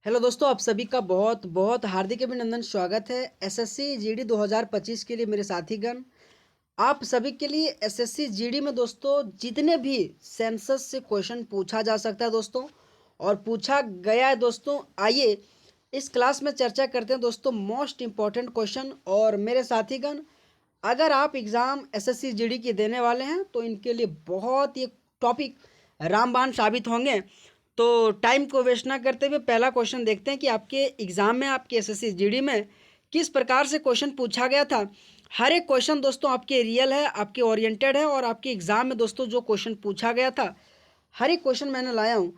Hello दोस्तों, आप सभी का बहुत बहुत हार्दिक अभिनंदन। स्वागत है एसएससी जीडी 2025 के लिए मेरे साथीगण। आप सभी के लिए एसएससी जीडी में दोस्तों जितने भी सेंसस से क्वेश्चन पूछा जा सकता है दोस्तों, और पूछा गया है दोस्तों, आइए इस क्लास में चर्चा करते हैं दोस्तों मोस्ट इम्पॉर्टेंट क्वेश्चन। और मेरे साथीगण, अगर आप एग्ज़ाम एसएससी जीडी के देने वाले हैं तो इनके लिए बहुत ही टॉपिक रामबाण साबित होंगे। तो टाइम को वेस्ट ना करते हुए पहला क्वेश्चन देखते हैं कि आपके एग्ज़ाम में, आपके एसएससी जीडी में किस प्रकार से क्वेश्चन पूछा गया था। हर एक क्वेश्चन दोस्तों आपके रियल है, आपके ओरिएंटेड है, और आपके एग्ज़ाम में दोस्तों जो क्वेश्चन पूछा गया था हर एक क्वेश्चन मैंने लाया हूँ।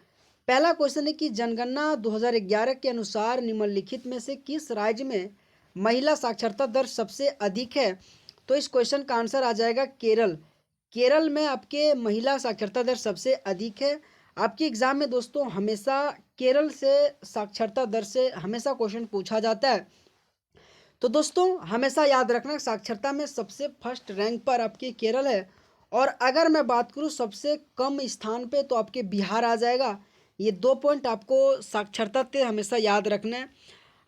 पहला क्वेश्चन है कि जनगणना 2011 के अनुसार निम्नलिखित में से किस राज्य में महिला साक्षरता दर सबसे अधिक है। तो इस क्वेश्चन का आंसर आ जाएगा केरल। केरल में आपके महिला साक्षरता दर सबसे अधिक है। आपके एग्ज़ाम में दोस्तों हमेशा केरल से साक्षरता दर से हमेशा क्वेश्चन पूछा जाता है। तो दोस्तों हमेशा याद रखना, साक्षरता में सबसे फर्स्ट रैंक पर आपके केरल है। और अगर मैं बात करूं सबसे कम स्थान पे तो आपके बिहार आ जाएगा। ये 2 पॉइंट आपको साक्षरता से हमेशा याद रखना है।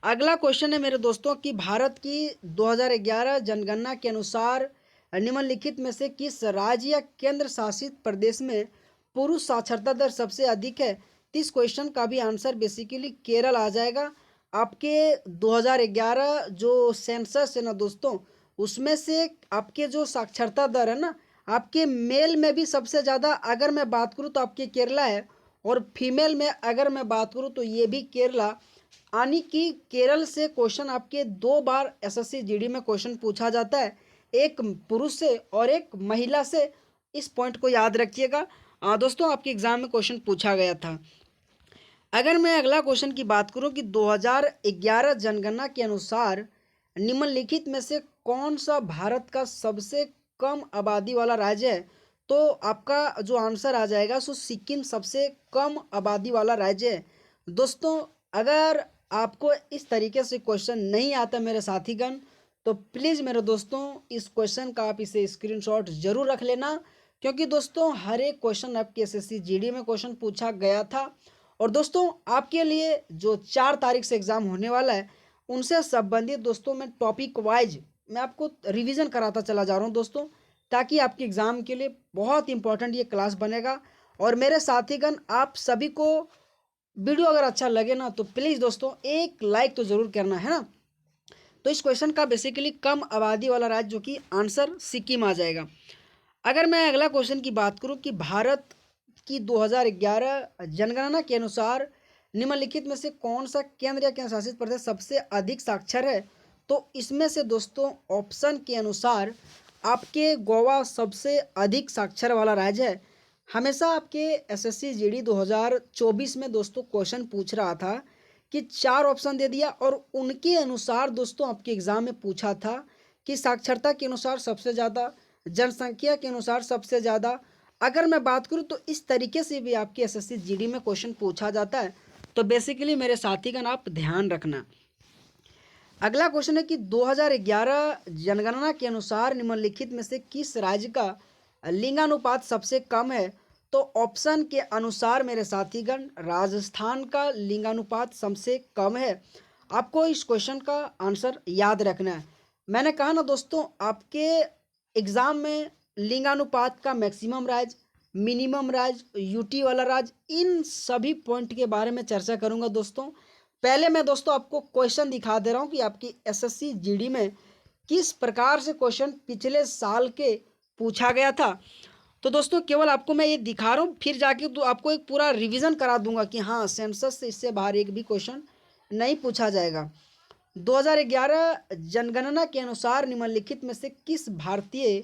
अगला क्वेश्चन है मेरे दोस्तों कि भारत की 2011 जनगणना के अनुसार निम्नलिखित में से किस राज्य या केंद्र शासित प्रदेश में पुरुष साक्षरता दर सबसे अधिक है। तो इस क्वेश्चन का भी आंसर बेसिकली केरल आ जाएगा। आपके 2011 जो सेंसस है ना दोस्तों, उसमें से आपके जो साक्षरता दर है ना, आपके मेल में भी सबसे ज़्यादा अगर मैं बात करूँ तो आपके केरला है, और फीमेल में अगर मैं बात करूँ तो ये भी केरला। यानी कि केरल से क्वेश्चन आपके 2 बार एसएससी जीडी में क्वेश्चन पूछा जाता है, एक पुरुष से और एक महिला से। इस पॉइंट को याद रखिएगा। दोस्तों आपके एग्जाम में क्वेश्चन पूछा गया था। अगर मैं अगला क्वेश्चन की बात करूं कि 2011 जनगणना के अनुसार निम्नलिखित में से कौन सा भारत का सबसे कम आबादी वाला राज्य है। तो आपका जो आंसर आ जाएगा सो सिक्किम सबसे कम आबादी वाला राज्य है। दोस्तों अगर आपको इस तरीके से क्वेश्चन नहीं आता मेरे साथीगण, तो प्लीज़ मेरे दोस्तों इस क्वेश्चन का आप इसे स्क्रीनशॉट जरूर रख लेना, क्योंकि दोस्तों हर एक क्वेश्चन आपके एसएससी जीडी में क्वेश्चन पूछा गया था। और दोस्तों आपके लिए जो 4 तारीख से एग्ज़ाम होने वाला है, उनसे संबंधित दोस्तों मैं टॉपिक वाइज मैं आपको रिवीजन कराता चला जा रहा हूँ दोस्तों, ताकि आपके एग्ज़ाम के लिए बहुत इंपॉर्टेंट ये क्लास बनेगा। और मेरे साथीगण, आप सभी को वीडियो अगर अच्छा लगे ना तो प्लीज़ दोस्तों एक लाइक तो ज़रूर करना है ना। तो इस क्वेश्चन का बेसिकली कम आबादी वाला राज्य जो कि आंसर सिक्किम आ जाएगा। अगर मैं अगला क्वेश्चन की बात करूं कि भारत की 2011 जनगणना के अनुसार निम्नलिखित में से कौन सा केंद्र या केंद्र शासित प्रदेश सबसे अधिक साक्षर है। तो इसमें से दोस्तों ऑप्शन के अनुसार आपके गोवा सबसे अधिक साक्षर वाला राज्य है। हमेशा आपके एसएससी जीडी 2024 में दोस्तों क्वेश्चन पूछ रहा था कि 4 ऑप्शन दे दिया, और उनके अनुसार दोस्तों आपके एग्ज़ाम में पूछा था कि साक्षरता के अनुसार सबसे ज़्यादा, जनसंख्या के अनुसार सबसे ज़्यादा। अगर मैं बात करूं तो इस तरीके से भी आपके एसएससी जीडी में क्वेश्चन पूछा जाता है। तो बेसिकली मेरे साथीगण आप ध्यान रखना। अगला क्वेश्चन है कि 2011 जनगणना के अनुसार निम्नलिखित में से किस राज्य का लिंगानुपात सबसे कम है। तो ऑप्शन के अनुसार मेरे साथीगण राजस्थान का लिंगानुपात सबसे कम है। आपको इस क्वेश्चन का आंसर याद रखना है। मैंने कहा ना दोस्तों, आपके एग्ज़ाम में लिंगानुपात का मैक्सिमम राज्य, मिनिमम राज्य, यूटी वाला राज्य, इन सभी पॉइंट के बारे में चर्चा करूंगा दोस्तों। पहले मैं दोस्तों आपको क्वेश्चन दिखा दे रहा हूं कि आपकी एसएससी जीडी में किस प्रकार से क्वेश्चन पिछले साल के पूछा गया था। तो दोस्तों केवल आपको मैं ये दिखा रहा हूँ, फिर जाके तो आपको एक पूरा रिवीजन करा दूंगा कि हाँ सेंसस से इससे बाहर एक भी क्वेश्चन नहीं पूछा जाएगा। 2011 जनगणना के अनुसार निम्नलिखित में से किस भारतीय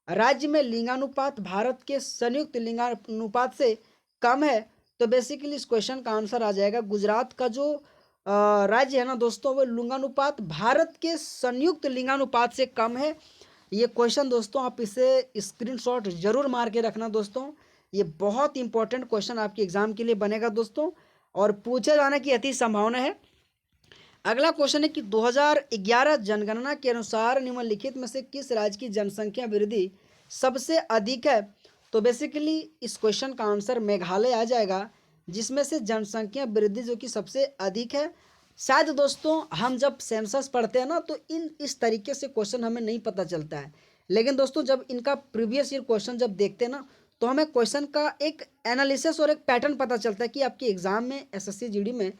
राज्य में लिंगानुपात भारत के संयुक्त लिंगानुपात से कम है। तो बेसिकली इस क्वेश्चन का आंसर आ जाएगा गुजरात का जो राज्य है ना दोस्तों, वो लिंगानुपात भारत के संयुक्त लिंगानुपात से कम है। ये क्वेश्चन दोस्तों आप इसे स्क्रीनशॉट जरूर मार के रखना दोस्तों, ये बहुत इंपॉर्टेंट क्वेश्चन आपके एग्जाम के लिए बनेगा दोस्तों, और पूछे जाने की अति संभावना है। अगला क्वेश्चन है कि 2011 जनगणना के अनुसार निम्नलिखित में से किस राज्य की जनसंख्या वृद्धि सबसे अधिक है। तो बेसिकली इस क्वेश्चन का आंसर मेघालय आ जाएगा। जिसमें से जनसंख्या वृद्धि जो कि सबसे अधिक है। शायद दोस्तों हम जब सेंसस पढ़ते हैं ना तो इस तरीके से क्वेश्चन हमें नहीं पता चलता है, लेकिन दोस्तों जब इनका प्रीवियस ईयर क्वेश्चन जब देखते हैं ना तो हमें क्वेश्चन का एक एनालिसिस और एक पैटर्न पता चलता है कि आपके एग्जाम में एसएससी जीडी में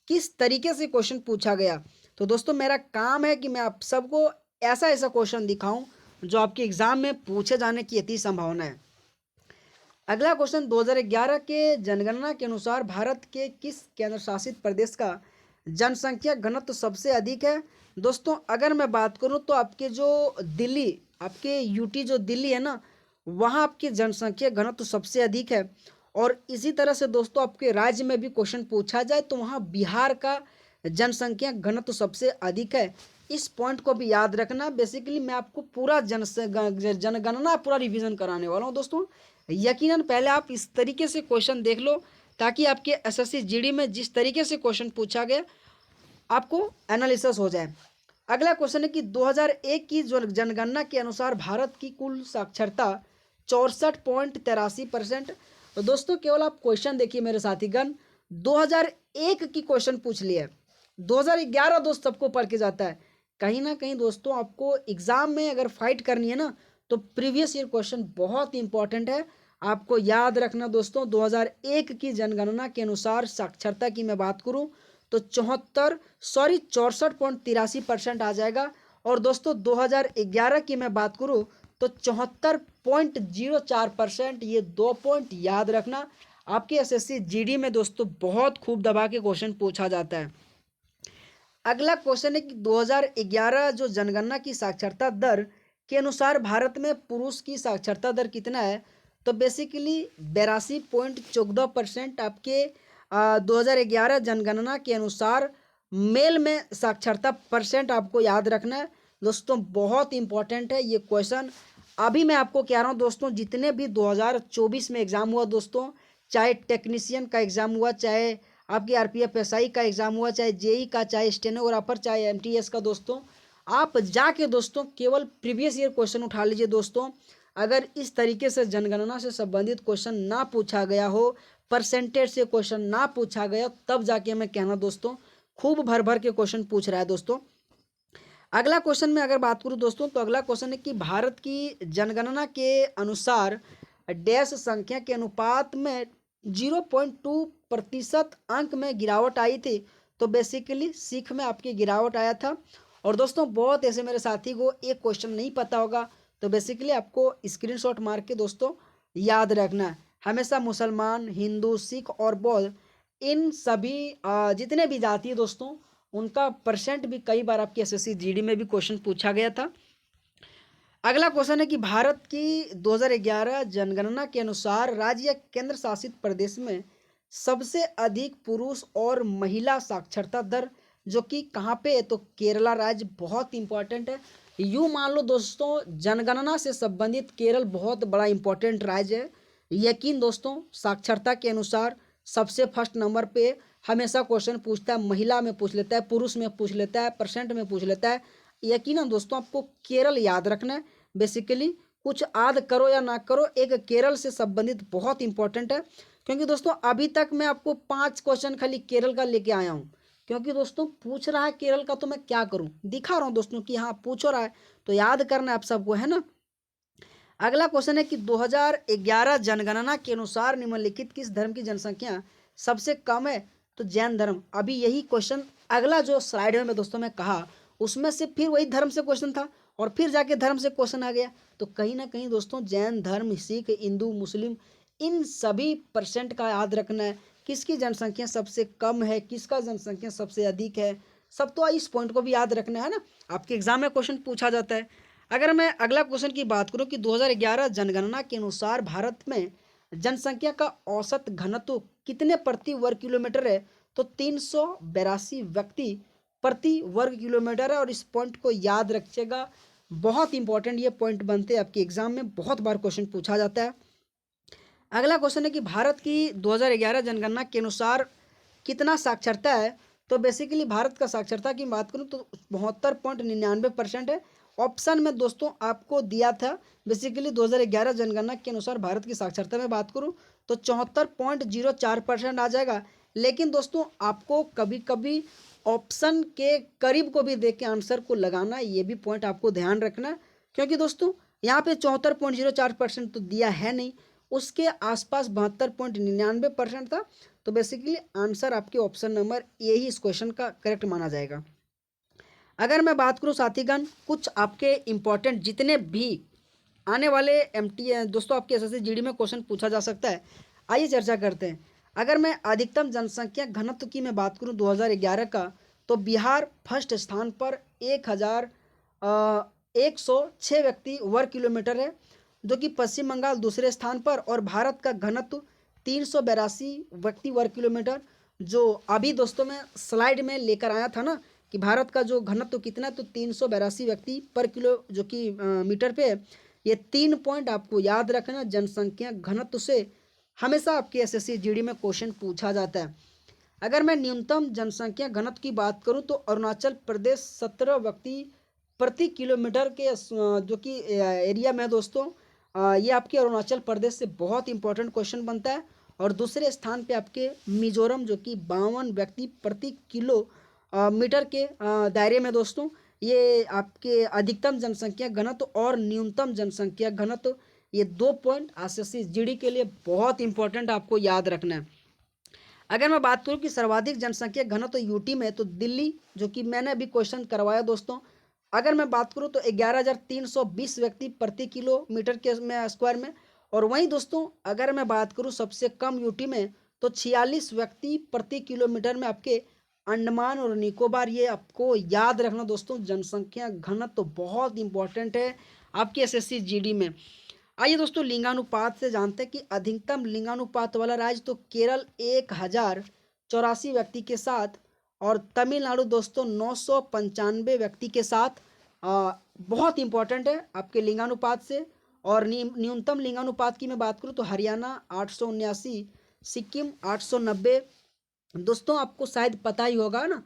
किस तरीके से क्वेश्चन पूछा गया। तो दोस्तों मेरा काम है कि मैं आप सबको ऐसा ऐसा क्वेश्चन दिखाऊं जो आपके एग्जाम में पूछे जाने की यथी संभावना है। अगला क्वेश्चन, 2011 के जनगणना के अनुसार भारत के किस केंद्र शासित प्रदेश का जनसंख्या घनत्व सबसे अधिक है। दोस्तों अगर मैं बात करूं तो आपके जो दिल्ली, आपके यूटी जो दिल्ली है ना, वहाँ आपकी जनसंख्या घनत्व सबसे अधिक है। और इसी तरह से दोस्तों आपके राज्य में भी क्वेश्चन पूछा जाए तो वहाँ बिहार का जनसंख्या घनत्व सबसे अधिक है। इस पॉइंट को भी याद रखना। बेसिकली मैं आपको पूरा जनगणना पूरा रिवीजन कराने वाला हूँ दोस्तों। यकीनन पहले आप इस तरीके से क्वेश्चन देख लो ताकि आपके एसएससी जीडी में जिस तरीके से क्वेश्चन पूछा गया आपको एनालिसिस हो जाए। अगला क्वेश्चन है कि 2001 की जो जनगणना के अनुसार भारत की कुल साक्षरता 64.83%। तो दोस्तों केवल आप क्वेश्चन देखिए मेरे साथीगण, 2001 की क्वेश्चन पूछ लिया, 2011 दोस्त सबको पढ़ के जाता है। कहीं ना कहीं दोस्तों आपको एग्जाम में अगर फाइट करनी है ना तो प्रीवियस ईयर क्वेश्चन बहुत इंपॉर्टेंट है, आपको याद रखना दोस्तों। 2001 की जनगणना के अनुसार साक्षरता की मैं बात करूं तो 64.83% आ जाएगा। और दोस्तों 2011 की मैं बात करूं तो 74.04%। ये 2 पॉइंट याद रखना, आपके एसएससी जीडी में दोस्तों बहुत खूब दबा के क्वेश्चन पूछा जाता है। अगला क्वेश्चन है कि 2011 जो जनगणना की साक्षरता दर के अनुसार भारत में पुरुष की साक्षरता दर कितना है। तो बेसिकली 82.14% आपके 2011 जनगणना के अनुसार मेल में साक्षरता परसेंट आपको याद रखना है दोस्तों, बहुत इंपॉर्टेंट है ये क्वेश्चन। अभी मैं आपको कह रहा हूँ दोस्तों, जितने भी 2024 में एग्जाम हुआ दोस्तों, चाहे टेक्नीशियन का एग्जाम हुआ, चाहे आपकी आरपीएफ एसआई का एग्जाम हुआ, चाहे जेई का, चाहे स्टेनोग्राफर, चाहे एमटीएस का दोस्तों, आप जाके दोस्तों केवल प्रीवियस ईयर क्वेश्चन उठा लीजिए दोस्तों। अगर इस तरीके से जनगणना से संबंधित क्वेश्चन ना पूछा गया हो, परसेंटेज से क्वेश्चन ना पूछा गया, तब जाके मैं कहना दोस्तों खूब भर भर के क्वेश्चन पूछ रहा है दोस्तों। अगला क्वेश्चन में अगर बात करूं दोस्तों तो अगला क्वेश्चन है कि भारत की जनगणना के अनुसार डैश संख्या के अनुपात में 0.2% अंक में गिरावट आई थी। तो बेसिकली सिख में आपकी गिरावट आया था। और दोस्तों बहुत ऐसे मेरे साथी को एक क्वेश्चन नहीं पता होगा, तो बेसिकली आपको स्क्रीनशॉट मार के दोस्तों याद रखना है। हमेशा मुसलमान, हिंदू, सिख और बौद्ध, इन सभी जितने भी जाति है दोस्तों, उनका परसेंट भी कई बार आपके एसएससी जीडी में भी क्वेश्चन पूछा गया था। अगला क्वेश्चन है कि भारत की 2011 जनगणना के अनुसार राज्य या केंद्र शासित प्रदेश में सबसे अधिक पुरुष और महिला साक्षरता दर जो कि कहाँ पे है, तो केरला राज्य। बहुत इंपॉर्टेंट है, यूँ मान लो दोस्तों जनगणना से संबंधित केरल बहुत बड़ा इंपॉर्टेंट राज्य है। यकीन दोस्तों साक्षरता के अनुसार सबसे फर्स्ट नंबर पे हमेशा क्वेश्चन पूछता है, महिला में पूछ लेता है, पुरुष में पूछ लेता है, परसेंट में पूछ लेता है। यकीनन दोस्तों आपको केरल याद रखना है। बेसिकली कुछ याद करो या ना करो, एक केरल से संबंधित बहुत इंपॉर्टेंट है, क्योंकि दोस्तों अभी तक मैं आपको 5 क्वेश्चन खाली केरल का लेके आया हूँ, क्योंकि दोस्तों पूछ रहा है केरल का तो मैं क्या करूँ, दिखा रहा हूँ दोस्तों कि हाँ पूछ रहा है तो याद करना है आप सबको, है ना। अगला क्वेश्चन है कि 2011 जनगणना के अनुसार निम्नलिखित किस धर्म की जनसंख्या सबसे कम है। तो जैन धर्म। अभी यही क्वेश्चन अगला जो स्लाइड में दोस्तों मैं कहा उसमें से फिर वही धर्म से क्वेश्चन था और फिर जाके धर्म से क्वेश्चन आ गया। तो कहीं ना कहीं दोस्तों जैन धर्म, सिख, हिंदू, मुस्लिम, इन सभी परसेंट का याद रखना है, किसकी जनसंख्या सबसे कम है, किसका जनसंख्या सबसे अधिक है, सब तो इस पॉइंट को भी याद रखना है ना, आपके एग्जाम में क्वेश्चन पूछा जाता है। अगर मैं अगला क्वेश्चन की बात करूं कि 2011 जनगणना के अनुसार भारत में जनसंख्या का औसत घनत्व कितने प्रति वर्ग किलोमीटर है। तो 382 व्यक्ति प्रति वर्ग किलोमीटर है। और इस पॉइंट को याद रखिएगा, बहुत इंपॉर्टेंट ये पॉइंट बनते हैं आपके एग्जाम में, बहुत बार क्वेश्चन पूछा जाता है। अगला क्वेश्चन है कि भारत की 2011 जनगणना के अनुसार कितना साक्षरता है। तो बेसिकली भारत का साक्षरता की बात करूं तो 72.99% है। ऑप्शन में दोस्तों आपको दिया था, बेसिकली 2011 जनगणना के अनुसार भारत की साक्षरता में बात करूं तो 74.04% आ जाएगा। लेकिन दोस्तों आपको कभी कभी ऑप्शन के करीब को भी देख के आंसर को लगाना, ये भी पॉइंट आपको ध्यान रखना है। क्योंकि दोस्तों यहाँ पे 74.04% तो दिया है नहीं, उसके आसपास 72.99% था। तो बेसिकली आंसर आपके ऑप्शन नंबर ए ही इस क्वेश्चन का करेक्ट माना जाएगा। अगर मैं बात करूं साथीगण, कुछ आपके इंपॉर्टेंट जितने भी आने वाले एमटी दोस्तों आपके एसएससी जीडी में क्वेश्चन पूछा जा सकता है, आइए चर्चा करते हैं। अगर मैं अधिकतम जनसंख्या घनत्व की मैं बात करूं 2011 का, तो बिहार फर्स्ट स्थान पर 1106 व्यक्ति वर्ग किलोमीटर है, जो कि पश्चिम बंगाल दूसरे स्थान पर, और भारत का घनत्व 382 व्यक्ति वर्ग किलोमीटर। जो अभी दोस्तों मैं स्लाइड में लेकर आया था ना कि भारत का जो घनत्व कितना है, तो 382 व्यक्ति पर किलो जो कि मीटर पे है। ये 3 पॉइंट आपको याद रखना, जनसंख्या घनत्व से हमेशा आपके एसएससी जीडी में क्वेश्चन पूछा जाता है। अगर मैं न्यूनतम जनसंख्या घनत्व की बात करूं, तो अरुणाचल प्रदेश 17 व्यक्ति प्रति किलोमीटर के जो कि एरिया में है दोस्तों। ये आपके अरुणाचल प्रदेश से बहुत इंपॉर्टेंट क्वेश्चन बनता है। और दूसरे स्थान पे आपके मिजोरम, जो कि 52 व्यक्ति प्रति किलो मीटर के दायरे में दोस्तों। ये आपके अधिकतम जनसंख्या घनत्व और न्यूनतम जनसंख्या घनत्व, ये 2 पॉइंट एसएससी जीडी के लिए बहुत इंपॉर्टेंट आपको याद रखना है। अगर मैं बात करूं कि सर्वाधिक जनसंख्या घनत्व यूटी में, तो दिल्ली, जो कि मैंने अभी क्वेश्चन करवाया दोस्तों। अगर मैं बात करूं तो 11,320 व्यक्ति प्रति किलोमीटर के में स्क्वायर में। और वहीं दोस्तों अगर मैं बात करूं सबसे कम यूटी में, तो 46 व्यक्ति प्रति किलोमीटर में आपके अंडमान और निकोबार। ये आपको याद रखना दोस्तों, जनसंख्या घनत्व तो बहुत इंपॉर्टेंट है आपके एसएससी जीडी में। आइए दोस्तों लिंगानुपात से जानते हैं कि अधिकतम लिंगानुपात वाला राज्य तो केरल 1084 व्यक्ति के साथ, और तमिलनाडु दोस्तों 995 व्यक्ति के साथ बहुत इंपॉर्टेंट है आपके लिंगानुपात से। और न्यूनतम लिंगानुपात की मैं बात करूं तो हरियाणा 879, सिक्किम 890। दोस्तों आपको शायद पता ही होगा ना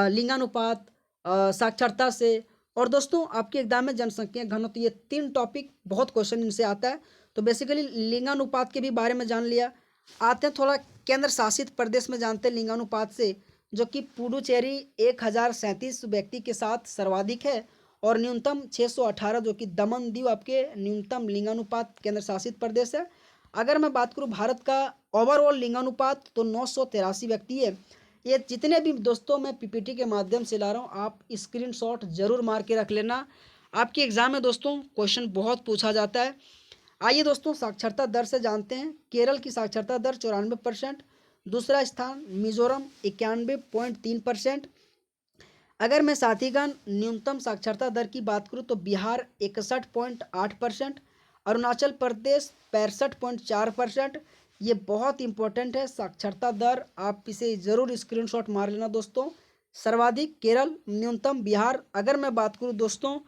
लिंगानुपात साक्षरता से। और दोस्तों आपके एग्जाम में जनसंख्या घनत्व, ये 3 टॉपिक बहुत क्वेश्चन इनसे आता है। तो बेसिकली लिंगानुपात के भी बारे में जान लिया। आते हैं थोड़ा केंद्र शासित प्रदेश में जानते हैं लिंगानुपात से, जो कि पुडुचेरी 1037 व्यक्ति के साथ सर्वाधिक है, और न्यूनतम 618, जो कि दमन दीव आपके न्यूनतम लिंगानुपात केंद्र शासित प्रदेश है। अगर मैं बात करूं भारत का ओवरऑल लिंगानुपात, तो 983 व्यक्ति है। ये जितने भी दोस्तों मैं पीपीटी के माध्यम से ला रहा हूँ, आप स्क्रीनशॉट जरूर मार के रख लेना। आपके एग्जाम में दोस्तों क्वेश्चन बहुत पूछा जाता है। आइए दोस्तों साक्षरता दर से जानते हैं। केरल की साक्षरता दर 94%, दूसरा स्थान मिजोरम 91.3%। अगर मैं साथीगण न्यूनतम साक्षरता दर की बात करूं तो बिहार 61.8%, अरुणाचल प्रदेश 65.4%। ये बहुत इंपॉर्टेंट है साक्षरता दर, आप इसे ज़रूर स्क्रीनशॉट मार लेना दोस्तों। सर्वाधिक केरल, न्यूनतम बिहार। अगर मैं बात करूं दोस्तों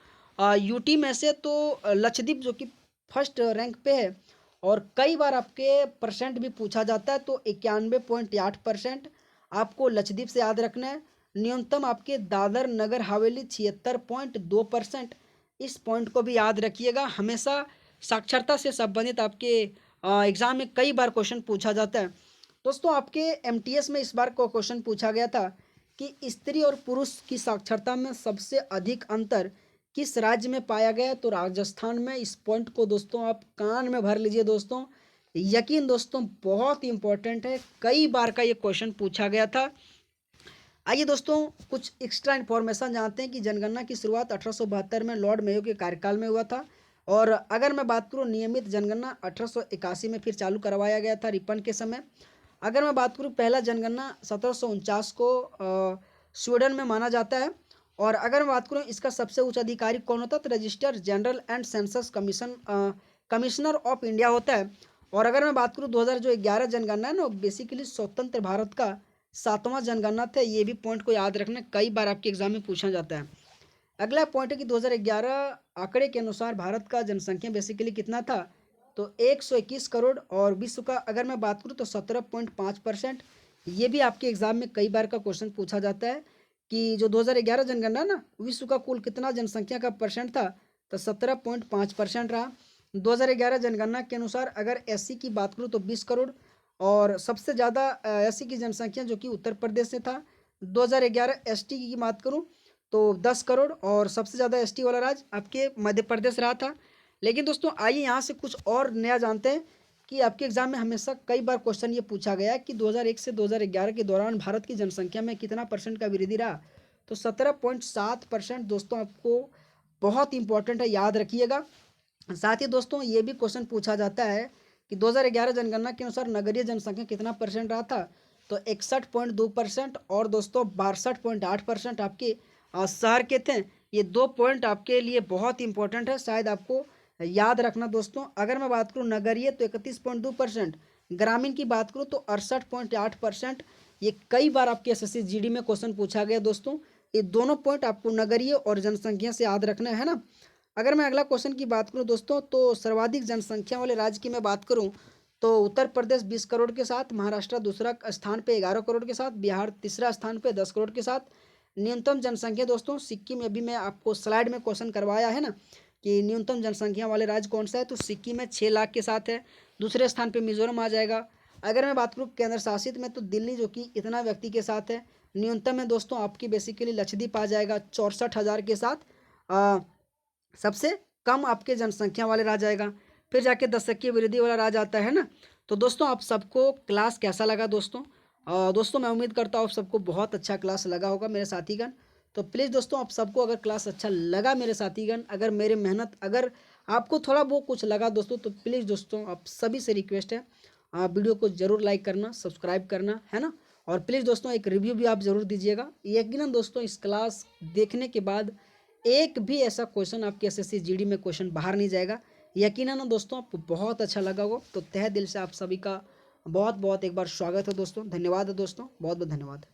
यूटी में से, तो लक्षद्वीप जो कि फर्स्ट रैंक पे है, और कई बार आपके परसेंट भी पूछा जाता है, तो 91.8% आपको लक्षद्वीप से याद रखना है। न्यूनतम आपके दादर नगर हवेली 76.2%। इस पॉइंट को भी याद रखिएगा, हमेशा साक्षरता से संबंधित आपके एग्जाम में कई बार क्वेश्चन पूछा जाता है। दोस्तों आपके एमटीएस में इस बार को क्वेश्चन पूछा गया था कि स्त्री और पुरुष की साक्षरता में सबसे अधिक अंतर किस राज्य में पाया गया, तो राजस्थान में। इस पॉइंट को दोस्तों आप कान में भर लीजिए दोस्तों, यकीन दोस्तों बहुत इंपॉर्टेंट है, कई बार का ये क्वेश्चन पूछा गया था। आइए दोस्तों कुछ एक्स्ट्रा इन्फॉर्मेशन जानते हैं कि जनगणना की शुरुआत 1872 में लॉर्ड मेयो के कार्यकाल में हुआ था। और अगर मैं बात करूं नियमित जनगणना 1881 में फिर चालू करवाया गया था रिपन के समय। अगर मैं बात करूं पहला जनगणना 1749 को स्वीडन में माना जाता है। और अगर मैं बात करूं इसका सबसे उच्च अधिकारी कौन होता है, तो register general and census commissioner of India होता है। और अगर मैं बात करूं 2011 जनगणना है ना, बेसिकली स्वतंत्र भारत का 7वां जनगणना था। ये भी पॉइंट को याद रखना, कई बार आपके एग्जाम में पूछा जाता है। अगला पॉइंट है कि 2011 आंकड़े के अनुसार भारत का जनसंख्या बेसिकली कितना था, तो 121 करोड़। और विश्व का अगर मैं बात करूं तो 17.5%। ये भी आपके एग्जाम में कई बार का क्वेश्चन पूछा जाता है कि जो 2011 जनगणना ना, विश्व का कुल कितना जनसंख्या का परसेंट था, तो 17.5% रहा। 2011 जनगणना के अनुसार अगर एससी की बात करूँ तो 20 करोड़, और सबसे ज़्यादा एससी की जनसंख्या जो कि उत्तर प्रदेश से था। 2011 एसटी की बात करूँ तो 10 करोड़, और सबसे ज़्यादा एसटी वाला राज्य आपके मध्य प्रदेश रहा था। लेकिन दोस्तों आइए यहाँ से कुछ और नया जानते हैं कि आपके एग्जाम में हमेशा कई बार क्वेश्चन ये पूछा गया है कि 2001 से 2011 के दौरान भारत की जनसंख्या में कितना परसेंट का वृद्धि रहा। तो 17.7% दोस्तों आपको बहुत इंपॉर्टेंट है, याद रखिएगा। साथ ही दोस्तों ये भी क्वेश्चन पूछा जाता है कि 2011 जनगणना के अनुसार नगरीय जनसंख्या कितना परसेंट रहा था। तो 61.2%, और दोस्तों 62.8% आपके शहर के थे। ये 2 पॉइंट आपके लिए बहुत इंपॉर्टेंट है, शायद आपको याद रखना दोस्तों। अगर मैं बात करूँ नगरीय तो 31.2%, ग्रामीण की बात करूँ तो 68.8%। ये कई बार आपके एसएससी जीडी में क्वेश्चन पूछा गया दोस्तों। ये दोनों पॉइंट आपको नगरीय और जनसंख्या से याद रखना है ना। अगर मैं अगला क्वेश्चन की बात करूं दोस्तों तो सर्वाधिक जनसंख्या वाले राज्य की मैं बात करूं तो उत्तर प्रदेश 20 करोड़ के साथ, महाराष्ट्र दूसरा स्थान पे 11 करोड़ के साथ, बिहार तीसरा स्थान पे 10 करोड़ के साथ। न्यूनतम जनसंख्या दोस्तों सिक्किम में, अभी मैं आपको स्लाइड में क्वेश्चन करवाया है ना कि न्यूनतम जनसंख्या वाले राज्य कौन सा है, तो सिक्किम में 6 लाख के साथ है। दूसरे स्थान पर मिजोरम आ जाएगा। अगर मैं बात करूँ केंद्र शासित में तो दिल्ली जो कि इतना व्यक्ति के साथ है। न्यूनतम में दोस्तों आपकी बेसिकली लक्षद्वीप आ जाएगा 64,000 के साथ। सबसे कम आपके जनसंख्या वाले राज्य आएगा। फिर जाके दशकीय वृद्धि वाला राज्य आता है ना। तो दोस्तों आप सबको क्लास कैसा लगा दोस्तों? दोस्तों मैं उम्मीद करता हूँ आप सबको बहुत अच्छा क्लास लगा होगा मेरे साथीगण। तो प्लीज़ दोस्तों आप सबको अगर क्लास अच्छा लगा मेरे साथीगण, अगर मेरी मेहनत अगर आपको थोड़ा वो कुछ लगा दोस्तों, तो प्लीज़ दोस्तों आप सभी से रिक्वेस्ट है, वीडियो को ज़रूर लाइक करना, सब्सक्राइब करना है ना। और प्लीज़ दोस्तों एक रिव्यू भी आप ज़रूर दीजिएगा। यकीनन दोस्तों इस क्लास देखने के बाद एक भी ऐसा क्वेश्चन आपके एसएससी जीडी में क्वेश्चन बाहर नहीं जाएगा। यकीनन दोस्तों आपको बहुत अच्छा लगा होगा। तो तहे दिल से आप सभी का बहुत बहुत एक बार स्वागत है दोस्तों। धन्यवाद है दोस्तों, बहुत बहुत धन्यवाद।